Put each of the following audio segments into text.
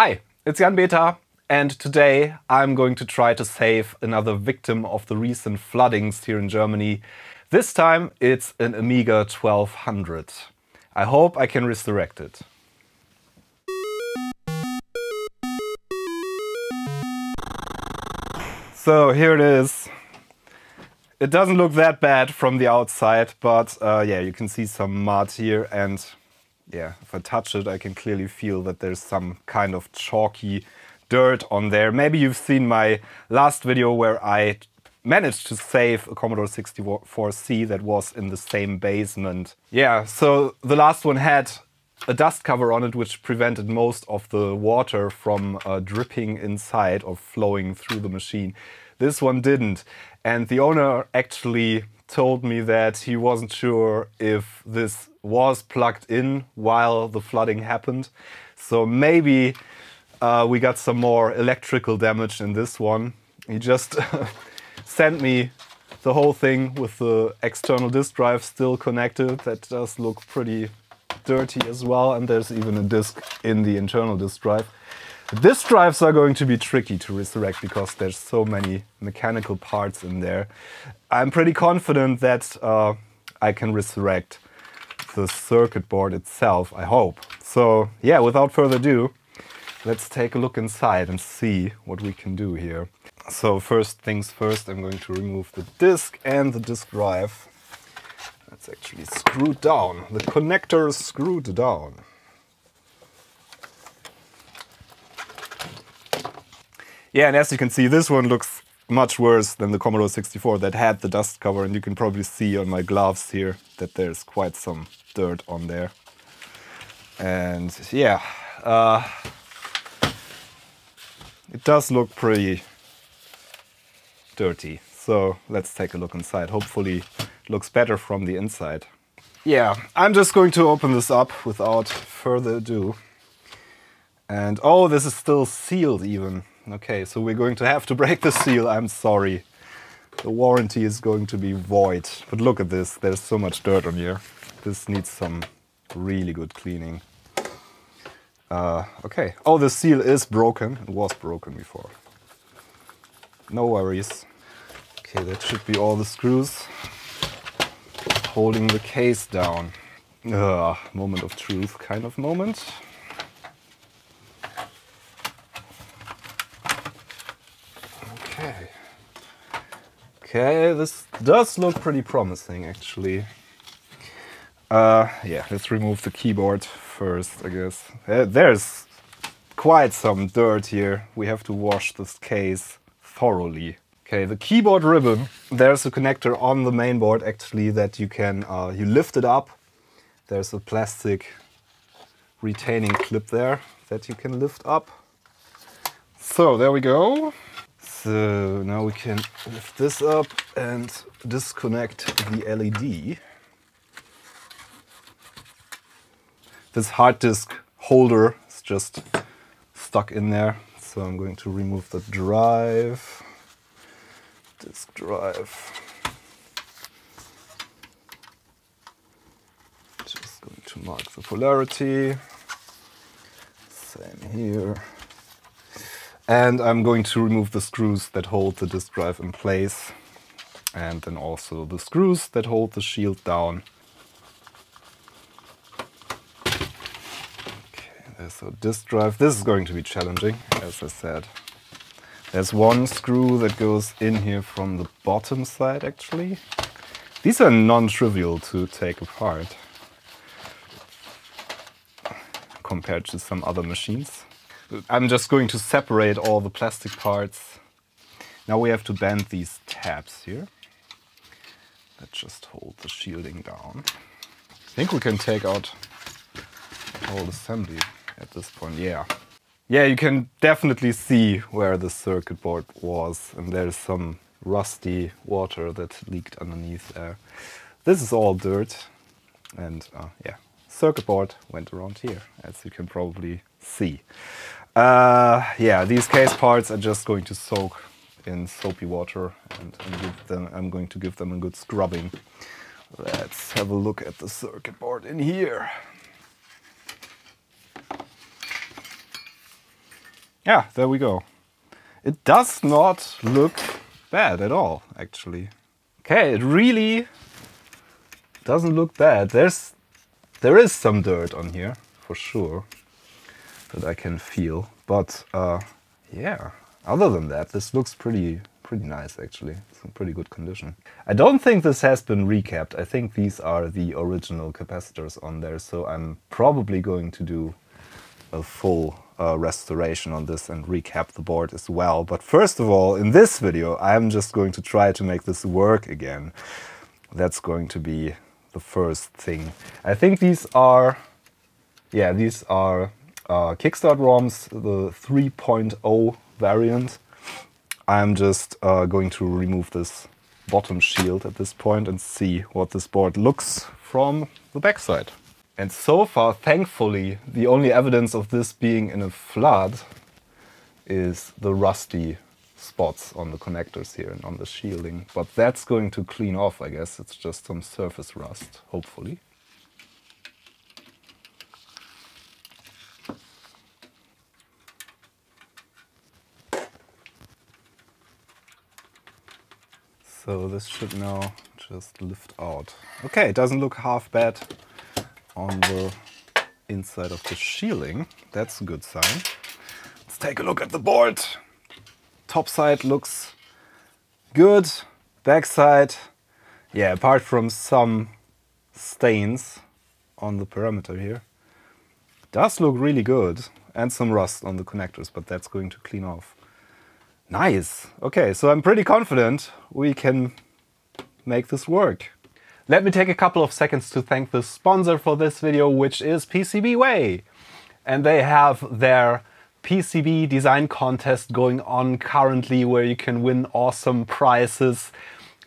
Hi, it's Jan Beta, and today I'm going to try to save another victim of the recent floodings here in Germany. This time it's an Amiga 1200. I hope I can resurrect it. So here it is. It doesn't look that bad from the outside, but yeah, you can see some mud here, and yeah, if I touch it, I can clearly feel that there's some kind of chalky dirt on there. Maybe you've seen my last video where I managed to save a Commodore 64C that was in the same basement. Yeah, so the last one had a dust cover on it which prevented most of the water from dripping inside or flowing through the machine. This one didn't, and the owner actually told me that he wasn't sure if this was plugged in while the flooding happened. So maybe we got some more electrical damage in this one. He just sent me the whole thing with the external disk drive still connected. That does look pretty dirty as well, and there's even a disk in the internal disk drive. Disk drives are going to be tricky to resurrect because there's so many mechanical parts in there. I'm pretty confident that I can resurrect the circuit board itself, I hope. So yeah, without further ado, let's take a look inside and see what we can do here. So first things first, I'm going to remove the disk and the disk drive. That's actually screwed down. The connector is screwed down. Yeah, and as you can see, this one looks much worse than the Commodore 64 that had the dust cover, and you can probably see on my gloves here that there's quite some dirt on there. And yeah, it does look pretty dirty. So let's take a look inside. Hopefully it looks better from the inside. Yeah, I'm just going to open this up without further ado. And oh, this is still sealed even. Okay, so we're going to have to break the seal, I'm sorry. The warranty is going to be void. But look at this, there's so much dirt on here. This needs some really good cleaning. Okay, oh, the seal is broken. It was broken before. No worries. Okay, that should be all the screws holding the case down. Moment of truth kind of moment. Okay, this does look pretty promising actually. Yeah, let's remove the keyboard first, I guess. There's quite some dirt here. We have to wash this case thoroughly. Okay, the keyboard ribbon, there's a connector on the mainboard actually that you can, you lift it up. There's a plastic retaining clip there that you can lift up. So there we go. So now we can lift this up and disconnect the LED. This hard disk holder is just stuck in there, so I'm going to remove the drive, disk drive. Just going to mark the polarity. Same here. And I'm going to remove the screws that hold the disk drive in place, and then also the screws that hold the shield down. Okay, there's a disk drive. This is going to be challenging, as I said. There's one screw that goes in here from the bottom side, actually. These are non-trivial to take apart compared to some other machines. I'm just going to separate all the plastic parts. Now we have to bend these tabs here that just hold the shielding down. I think we can take out the whole assembly at this point, yeah. Yeah, you can definitely see where the circuit board was, and there's some rusty water that leaked underneath there. This is all dirt, and yeah, circuit board went around here, as you can probably see. Yeah, these case parts are just going to soak in soapy water, and I'm going to give them a good scrubbing. Let's have a look at the circuit board in here. yeah, there we go. It does not look bad at all, actually. Okay, it really doesn't look bad. There is some dirt on here, for sure, that I can feel. But yeah, other than that, this looks pretty nice, actually. It's in pretty good condition. I don't think this has been recapped. I think these are the original capacitors on there, so I'm probably going to do a full restoration on this and recap the board as well. But first of all, in this video, I'm just going to try to make this work again. That's going to be the first thing. I think these are, yeah, these are Kickstart ROMs, the 3.0 variant. I'm just going to remove this bottom shield at this point and see what this board looks from the backside. And so far, thankfully, the only evidence of this being in a flood is the rusty spots on the connectors here and on the shielding. But that's going to clean off, I guess. It's just some surface rust, hopefully. So this should now just lift out. Okay, it doesn't look half bad on the inside of the shielding. That's a good sign. Let's take a look at the board. Top side looks good. Back side, yeah, apart from some stains on the perimeter here, does look really good. And some rust on the connectors, but that's going to clean off. Nice. Okay, so I'm pretty confident we can make this work. Let me take a couple of seconds to thank the sponsor for this video, which is PCBWay. And they have their PCB design contest going on currently, where you can win awesome prizes.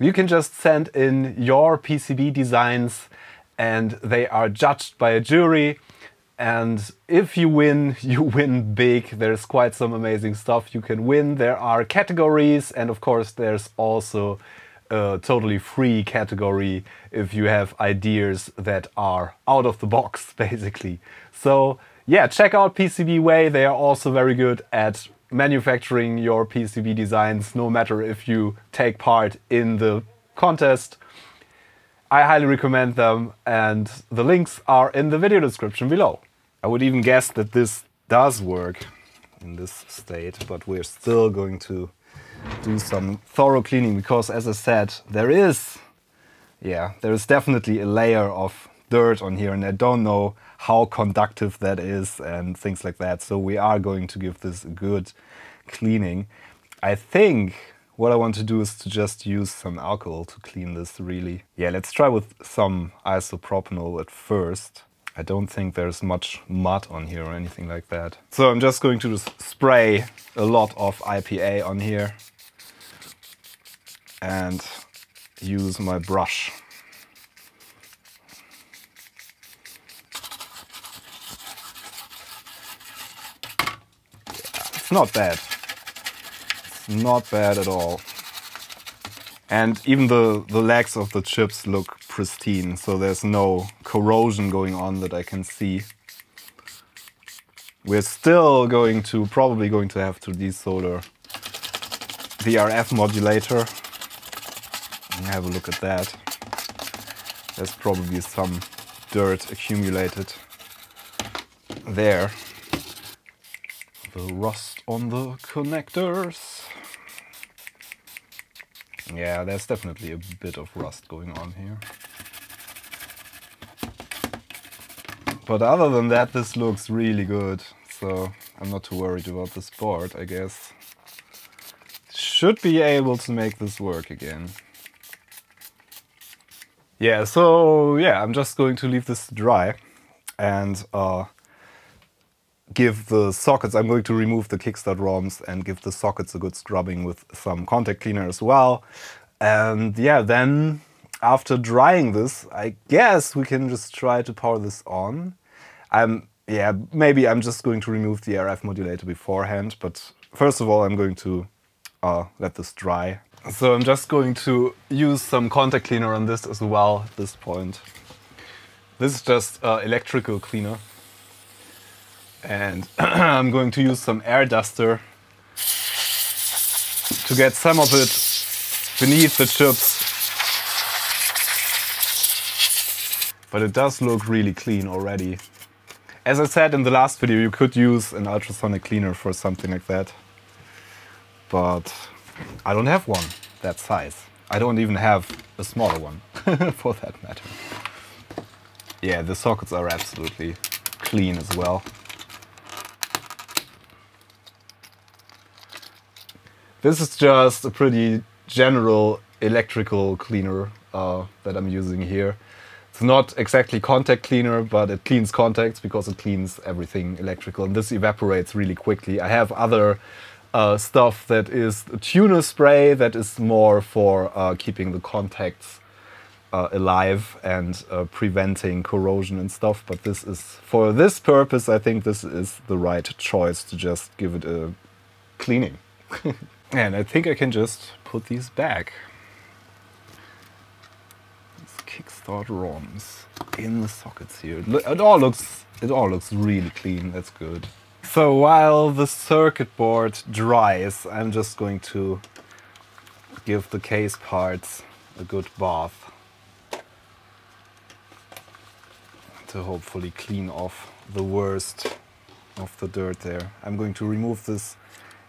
You can just send in your PCB designs and they are judged by a jury. And if you win big. There's quite some amazing stuff you can win. There are categories, and of course there's also a totally free category if you have ideas that are out of the box, basically. So yeah, check out PCBWay. They are also very good at manufacturing your PCB designs, no matter if you take part in the contest. I highly recommend them, and the links are in the video description below. I would even guess that this does work in this state, but we're still going to do some thorough cleaning, because as I said, there is definitely a layer of dirt on here, and I don't know how conductive that is and things like that. So we are going to give this a good cleaning. I think what I want to do is to just use some alcohol to clean this, really. Yeah, let's try with some isopropanol at first. I don't think there's much mud on here or anything like that. So I'm just going to just spray a lot of IPA on here and use my brush. Yeah, it's not bad. It's not bad at all. And even the legs of the chips look pristine, so there's no corrosion going on that I can see. We're still probably going to have to desolder the RF modulator. Have a look at that. There's probably some dirt accumulated there. The rust on the connectors. Yeah, there's definitely a bit of rust going on here. But other than that, this looks really good. So I'm not too worried about this board, I guess. Should be able to make this work again. Yeah, so yeah, I'm just going to leave this dry and give the sockets, I'm going to remove the Kickstart ROMs and give the sockets a good scrubbing with some contact cleaner as well. And yeah, then after drying this, I guess we can just try to power this on. Yeah, maybe I'm just going to remove the RF modulator beforehand, but first of all I'm going to let this dry. So I'm just going to use some contact cleaner on this as well at this point. This is just electrical cleaner. And I'm going to use some air duster to get some of it beneath the chips. But it does look really clean already. As I said in the last video, you could use an ultrasonic cleaner for something like that. But I don't have one that size. I don't even have a smaller one, for that matter. Yeah, the sockets are absolutely clean as well. This is just a pretty general electrical cleaner that I'm using here. It's not exactly contact cleaner, but it cleans contacts because it cleans everything electrical. And this evaporates really quickly. I have other stuff that is a tuner spray that is more for keeping the contacts alive and preventing corrosion and stuff. But this is, for this purpose, I think this is the right choice to just give it a cleaning. And I think I can just put these back. Kickstart ROMs in the sockets here. It all looks really clean. That's good. So while the circuit board dries, I'm just going to give the case parts a good bath to hopefully clean off the worst of the dirt there. I'm going to remove this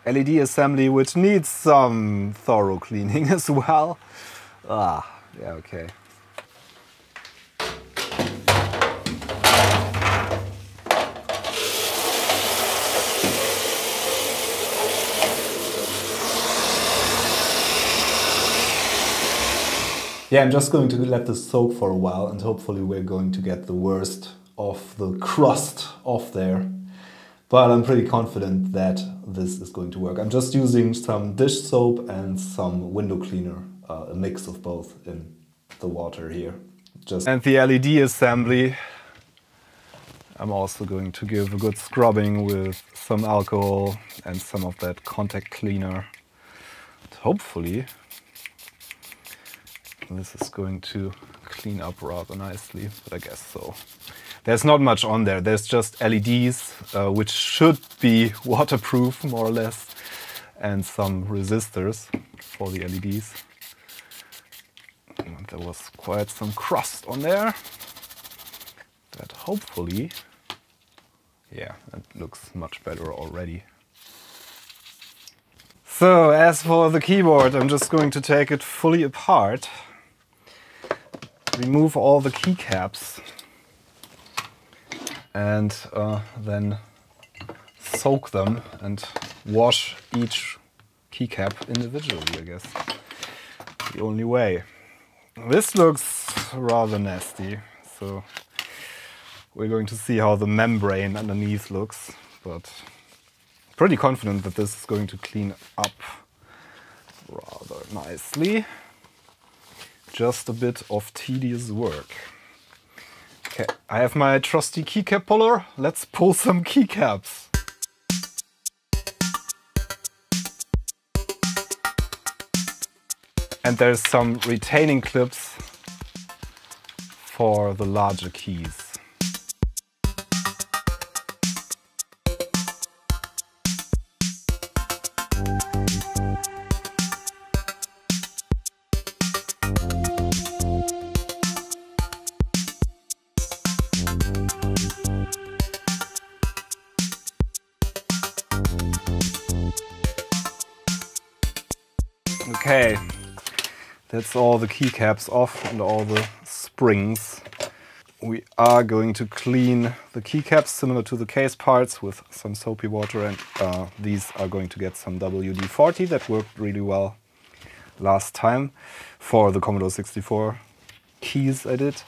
LED assembly, which needs some thorough cleaning as well. Yeah, okay. Yeah, I'm just going to let this soak for a while and hopefully we're going to get the worst of the crust off there. But I'm pretty confident that this is going to work. I'm just using some dish soap and some window cleaner, a mix of both in the water here. And the LED assembly, I'm also going to give a good scrubbing with some alcohol and some of that contact cleaner. And hopefully this is going to clean up rather nicely, but I guess so. There's not much on there. There's just LEDs, which should be waterproof, more or less, and some resistors for the LEDs. And there was quite some crust on there. That hopefully, yeah, it looks much better already. So, as for the keyboard, I'm just going to take it fully apart. Remove all the keycaps and then soak them and wash each keycap individually, I guess. The only way. This looks rather nasty, so we're going to see how the membrane underneath looks, but pretty confident that this is going to clean up rather nicely. Just a bit of tedious work. Okay, I have my trusty keycap puller. Let's pull some keycaps. And there's some retaining clips for the larger keys. Okay, that's all the keycaps off and all the springs. We are going to clean the keycaps similar to the case parts with some soapy water, and these are going to get some WD-40 that worked really well last time for the Commodore 64 keys I did.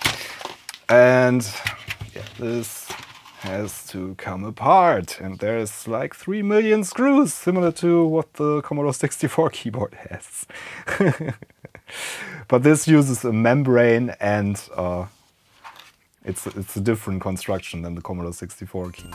And yeah, this has to come apart, and there's like 3 million screws, similar to what the Commodore 64 keyboard has. But this uses a membrane, and it's a different construction than the Commodore 64 key.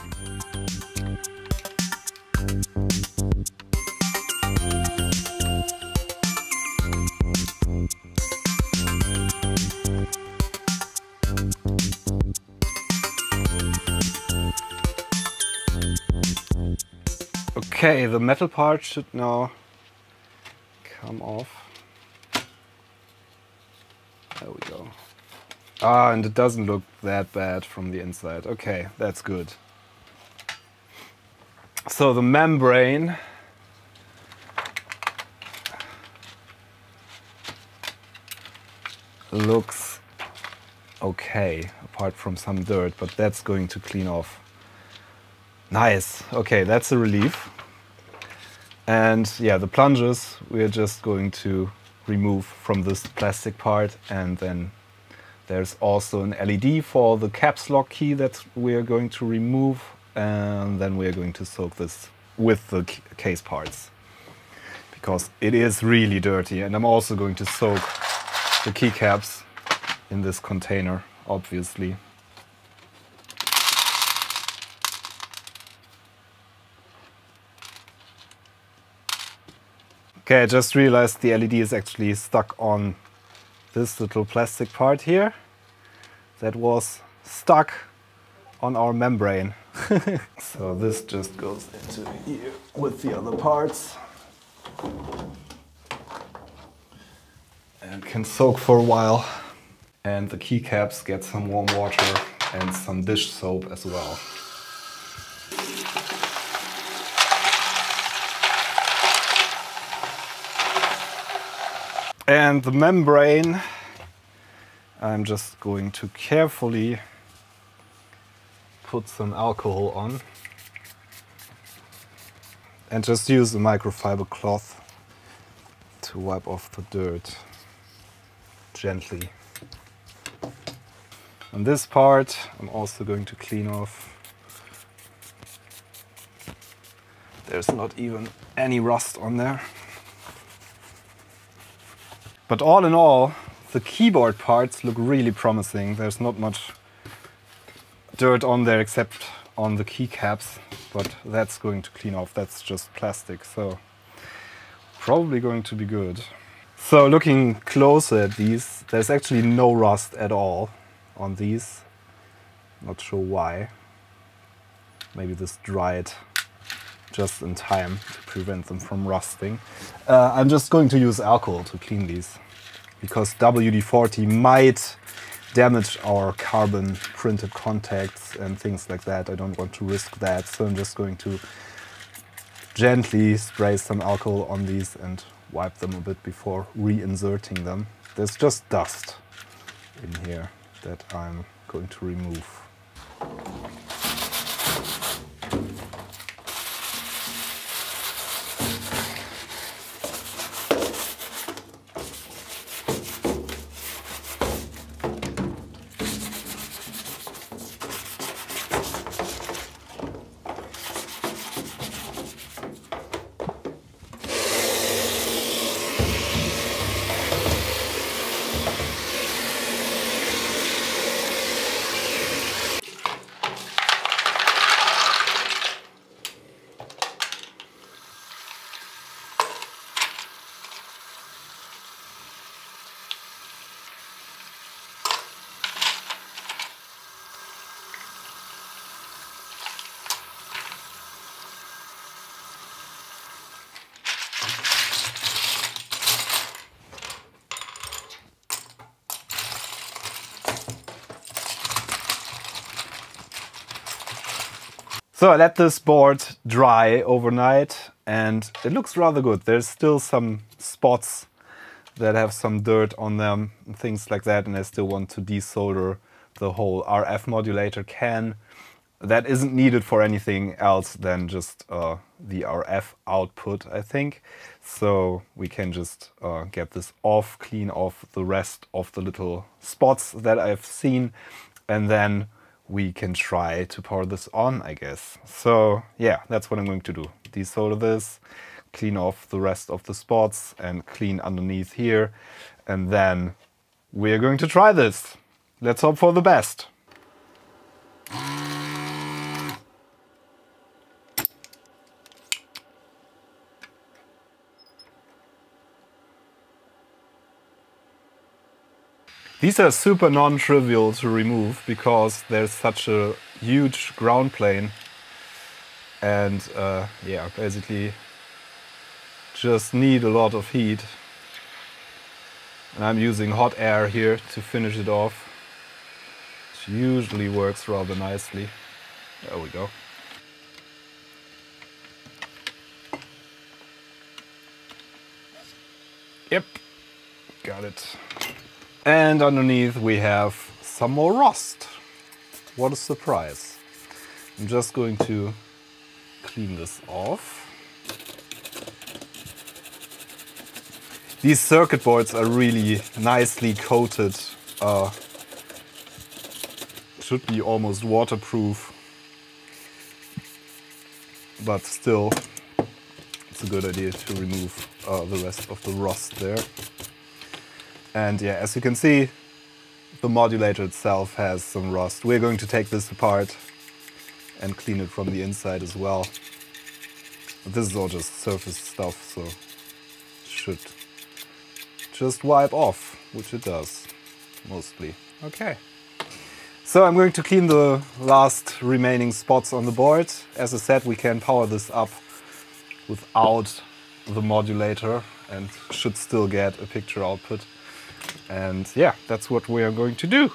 Okay, the metal part should now come off. There we go. Ah, and it doesn't look that bad from the inside. Okay, that's good. So the membrane looks okay, apart from some dirt, but that's going to clean off. Nice. Okay, that's a relief. And yeah, the plunges we're just going to remove from this plastic part, and then there's also an LED for the caps lock key that we're going to remove, and then we're going to soak this with the case parts because it is really dirty. And I'm also going to soak the keycaps in this container, obviously. Okay, I just realized the LED is actually stuck on this little plastic part here that was stuck on our membrane. So this just goes into here with the other parts and can soak for a while. And the keycaps get some warm water and some dish soap as well. And the membrane, I'm just going to carefully put some alcohol on and just use a microfiber cloth to wipe off the dirt gently. On this part, I'm also going to clean off. There's not even any rust on there. But all in all, the keyboard parts look really promising. There's not much dirt on there except on the keycaps, but that's going to clean off. That's just plastic, so probably going to be good. So looking closer at these, there's actually no rust at all on these. Not sure why. Maybe this dried just in time to prevent them from rusting. I'm just going to use alcohol to clean these because WD-40 might damage our carbon printed contacts and things like that. I don't want to risk that, so I'm just going to gently spray some alcohol on these and wipe them a bit before reinserting them. There's just dust in here that I'm going to remove. So I let this board dry overnight and it looks rather good. There's still some spots that have some dirt on them and things like that, and I still want to desolder the whole RF modulator can. That isn't needed for anything else than just the RF output, I think. So we can just get this off, clean off the rest of the little spots that I've seen, and then we can try to power this on, I guess. So yeah, that's what I'm going to do. Desolder this, clean off the rest of the spots and clean underneath here. And then we're going to try this. Let's hope for the best. These are super non-trivial to remove because there's such a huge ground plane And yeah, basically just need a lot of heat. And I'm using hot air here to finish it off, which usually works rather nicely. There we go. Yep, got it. And underneath we have some more rust. What a surprise. I'm just going to clean this off. These circuit boards are really nicely coated. Should be almost waterproof, but still it's a good idea to remove the rest of the rust there. And yeah, as you can see, the modulator itself has some rust. We're going to take this apart and clean it from the inside as well. But this is all just surface stuff, so it should just wipe off, which it does, mostly. Okay. So I'm going to clean the last remaining spots on the board. As I said, we can power this up without the modulator and should still get a picture output. And yeah, that's what we are going to do.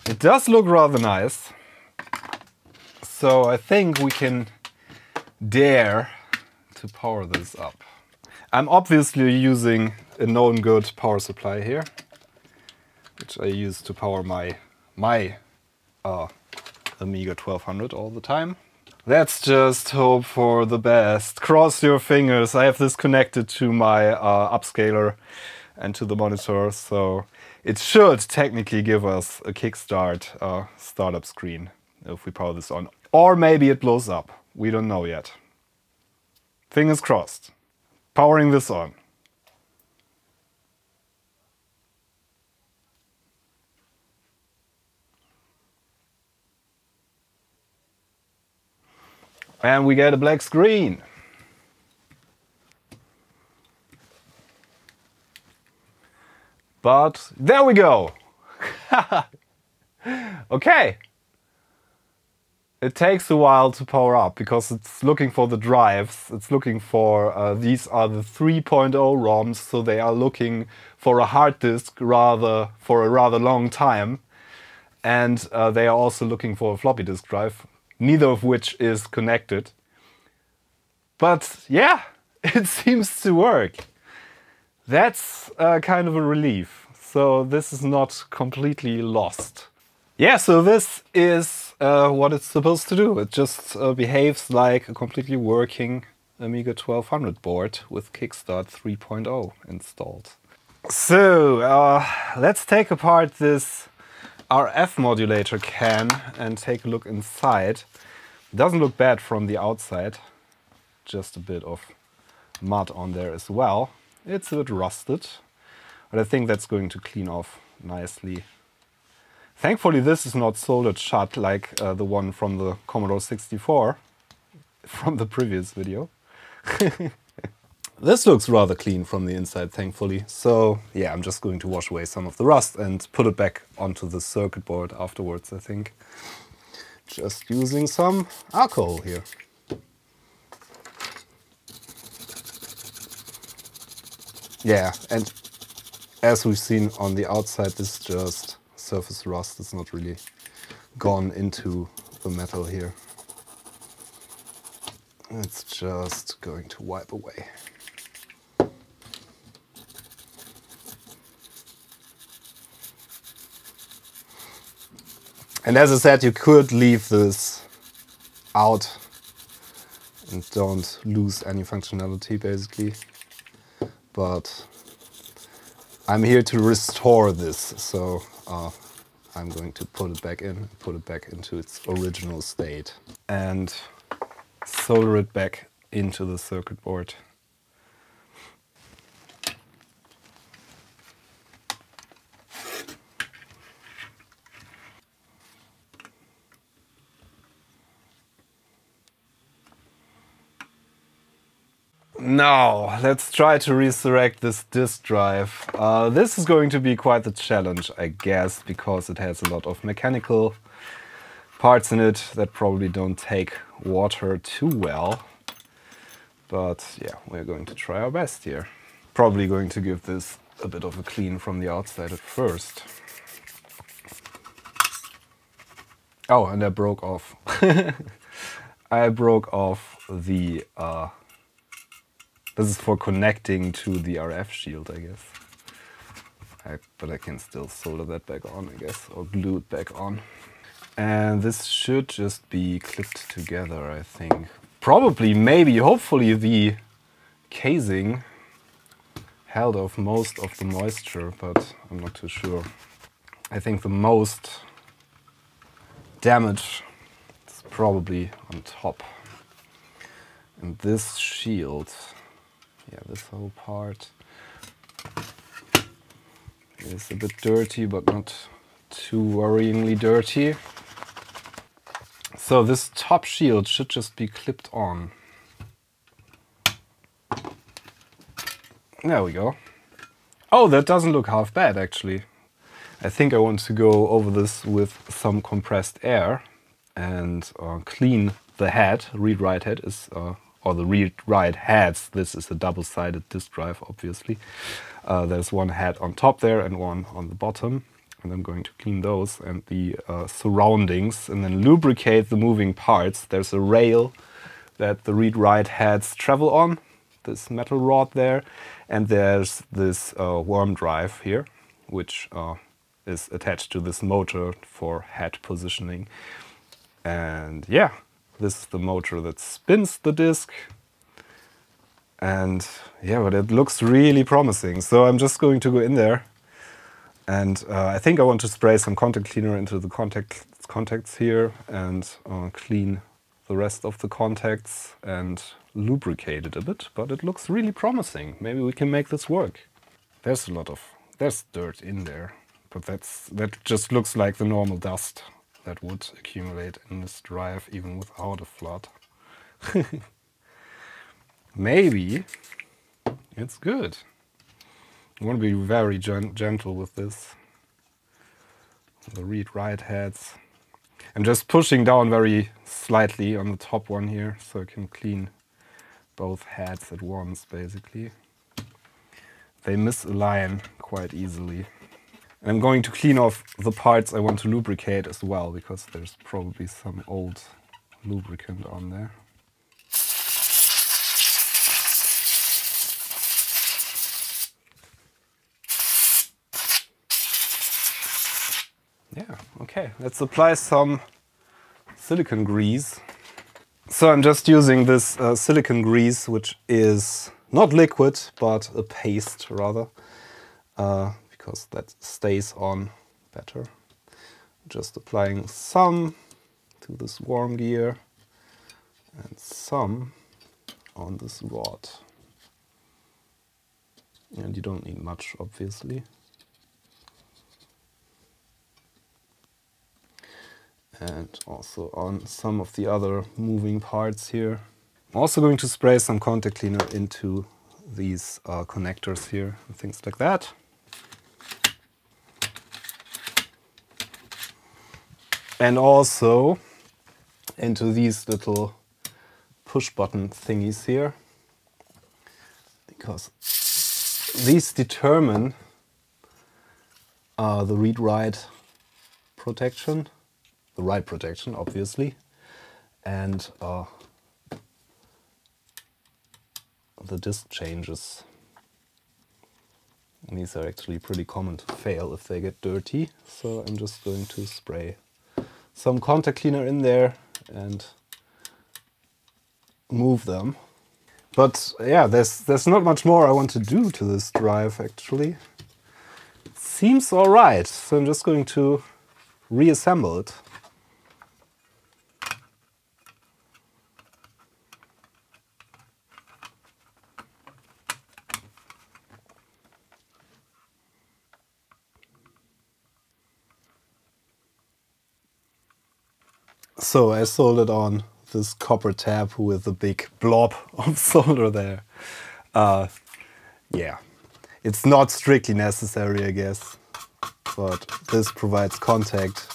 It does look rather nice. So I think we can dare to power this up. I'm obviously using a known good power supply here, which I use to power my Amiga 1200 all the time. Let's just hope for the best. Cross your fingers. I have this connected to my upscaler and to the monitor, so it should technically give us a kickstart startup screen if we power this on. Or maybe it blows up. We don't know yet. Fingers crossed. Powering this on. And we get a black screen. But there we go. Okay. It takes a while to power up because it's looking for the drives. It's looking for, these are the 3.0 ROMs, so they are looking for a hard disk for a rather long time. And they are also looking for a floppy disk drive, neither of which is connected. But yeah, it seems to work. That's kind of a relief. So this is not completely lost. Yeah, so this is what it's supposed to do. It just behaves like a completely working Amiga 1200 board with Kickstart 3.0 installed. So let's take apart this RF modulator can and take a look inside. It doesn't look bad from the outside. Just a bit of mud on there as well. It's a bit rusted, but I think that's going to clean off nicely. Thankfully this is not soldered shut like the one from the Commodore 64 from the previous video. This looks rather clean from the inside, thankfully. So yeah, I'm just going to wash away some of the rust and put it back onto the circuit board afterwards, I think. Just using some alcohol here. Yeah, and as we've seen on the outside, this is just surface rust. It's not really gone into the metal here. It's just going to wipe away. And as I said, you could leave this out and don't lose any functionality basically. But I'm here to restore this, so I'm going to put it back in, put it back into its original state and solder it back into the circuit board. Now, let's try to resurrect this disk drive. This is going to be quite the challenge, I guess, because it has a lot of mechanical parts in it that probably don't take water too well. But yeah, we're going to try our best here. Probably going to give this a bit of a clean from the outside at first. Oh, and I broke off. I broke off the... this is for connecting to the RF shield, I guess. But I can still solder that back on, I guess, or glue it back on. And this should just be clipped together, I think. Probably, maybe, hopefully the casing held off most of the moisture, but I'm not too sure. I think the most damage is probably on top. And this shield, yeah, this whole part is a bit dirty, but not too worryingly dirty. So this top shield should just be clipped on. There we go. Oh, that doesn't look half bad, actually. I think I want to go over this with some compressed air and clean the head. Read-write head is, or the read-write heads. This is a double-sided disk drive, obviously. There's one head on top there and one on the bottom. And I'm going to clean those and the surroundings and then lubricate the moving parts. There's a rail that the read-write heads travel on, this metal rod there. And there's this worm drive here, which is attached to this motor for head positioning. And yeah, this is the motor that spins the disk. And yeah, but it looks really promising. So I'm just going to go in there. And I think I want to spray some contact cleaner into the contacts here and clean the rest of the contacts and lubricate it a bit. But it looks really promising. Maybe we can make this work. There's dirt in there, but that just looks like the normal dust that would accumulate in this drive even without a flood. Maybe it's good. I want to be very gentle with this. The read-write heads. I'm just pushing down very slightly on the top one here, so I can clean both heads at once, basically. They misalign quite easily. And I'm going to clean off the parts I want to lubricate as well, because there's probably some old lubricant on there. Yeah, okay, let's apply some silicone grease. So I'm just using this silicone grease, which is not liquid, but a paste rather, because that stays on better. Just applying some to this worm gear and some on this rod. And you don't need much, obviously. And also on some of the other moving parts here. I'm also going to spray some contact cleaner into these connectors here and things like that. And also into these little push button thingies here, because these determine the read-write protection. The write protection, obviously, and the disk changes. And these are actually pretty common to fail if they get dirty, so I'm just going to spray some contact cleaner in there and move them. But yeah, there's not much more I want to do to this drive, actually. It seems alright, so I'm just going to reassemble it. So I soldered on this copper tab with a big blob of solder there. Yeah, it's not strictly necessary, I guess, but this provides contact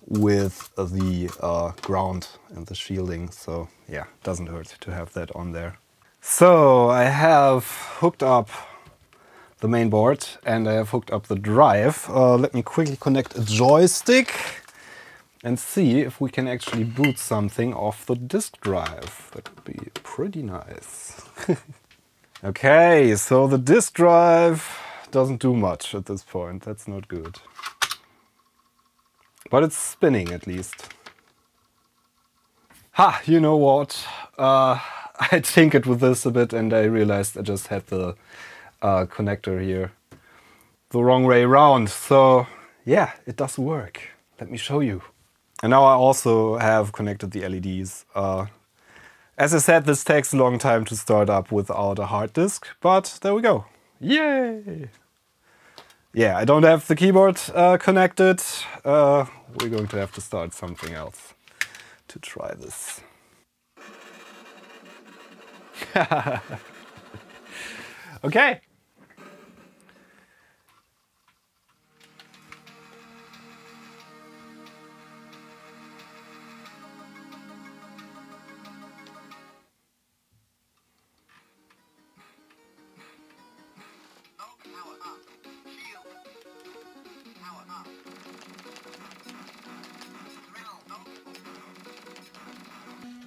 with the ground and the shielding, so yeah, doesn't hurt to have that on there. So I have hooked up the main board and I have hooked up the drive. Let me quickly connect a joystick and see if we can actually boot something off the disk drive. That would be pretty nice. Okay, so the disk drive doesn't do much at this point. That's not good. But it's spinning at least. Ha, you know what? I tinkered with this a bit and I realized I just had the connector here the wrong way around. So yeah, it does work. Let me show you. And now I also have connected the LEDs. As I said, this takes a long time to start up without a hard disk, but there we go. Yay! Yeah, I don't have the keyboard connected. We're going to have to start something else to try this. Okay.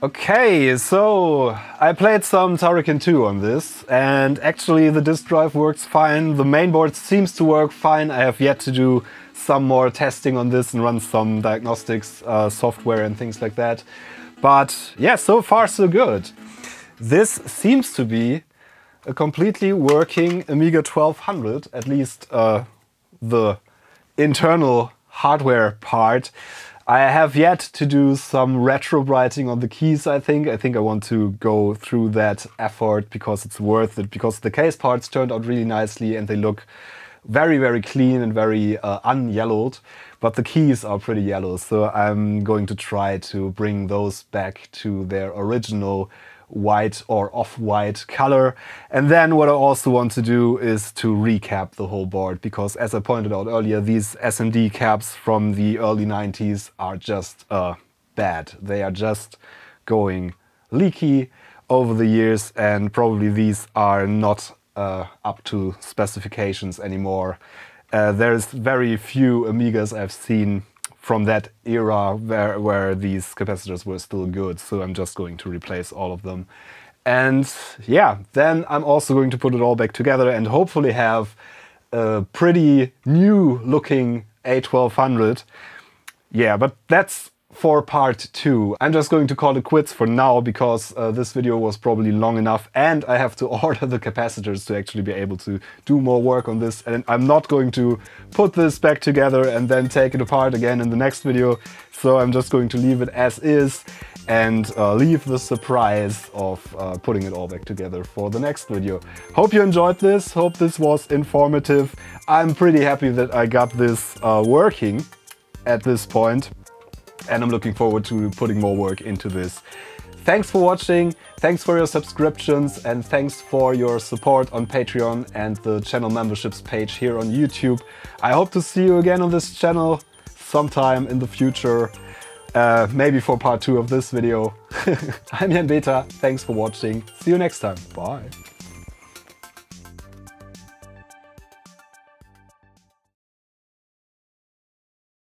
Okay, so I played some Turrican 2 on this, and actually the disk drive works fine. The mainboard seems to work fine. I have yet to do some more testing on this and run some diagnostics software and things like that. But yeah, so far so good. This seems to be a completely working Amiga 1200, at least the internal hardware part. I have yet to do some retro writing on the keys, I think. I want to go through that effort because it's worth it, because the case parts turned out really nicely and they look very, very clean and very unyellowed, but the keys are pretty yellow, so I'm going to try to bring those back to their original white or off-white color. And then what I also want to do is to recap the whole board, because as I pointed out earlier, these SMD caps from the early 90s are just bad. They are just going leaky over the years, and probably these are not up to specifications anymore. There's very few Amigas I've seen from that era where these capacitors were still good, so I'm just going to replace all of them. And yeah, then I'm also going to put it all back together and hopefully have a pretty new looking A1200. Yeah, but that's for part 2. I'm just going to call it quits for now, because this video was probably long enough and I have to order the capacitors to actually be able to do more work on this, and I'm not going to put this back together and then take it apart again in the next video. So I'm just going to leave it as is and leave the surprise of putting it all back together for the next video. Hope you enjoyed this, hope this was informative. I'm pretty happy that I got this working at this point, and I'm looking forward to putting more work into this. Thanks for watching, thanks for your subscriptions, and thanks for your support on Patreon and the channel memberships page here on YouTube. I hope to see you again on this channel sometime in the future, maybe for part 2 of this video. I'm Jan Beta, thanks for watching, see you next time, bye!